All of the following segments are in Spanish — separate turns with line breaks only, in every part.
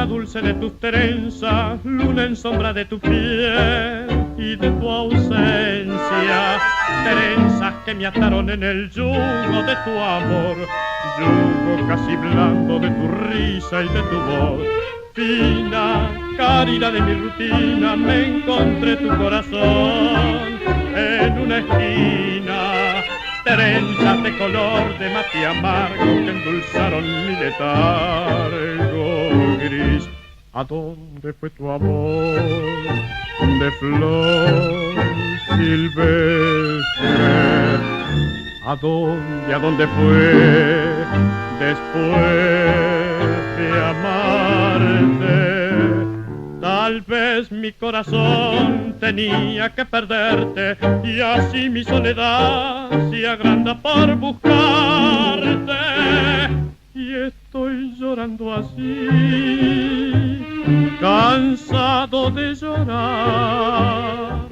luna dulce de tus trenzas, luna en sombra de tu piel y de tu ausencia, trenzas que me ataron en el yugo de tu amor, yugo casi blando de tu risa y de tu voz. Fina, cálida de mi rutina, me encontré tu corazón en una esquina, trenzas de color de mate amargo que endulzaron mi letargo gris. ¿A dónde fue tu amor de flor silvestre? ¿A dónde fue después de amarte? Tal vez mi corazón tenía que perderte y así mi soledad se agranda por buscarte. Y estoy llorando así, cansado de llorar,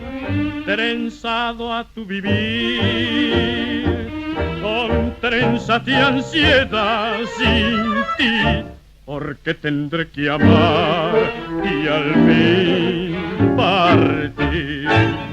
trenzado a tu vivir, con trenzas de ansiedad sin ti, porque tendré que amar y al fin partir.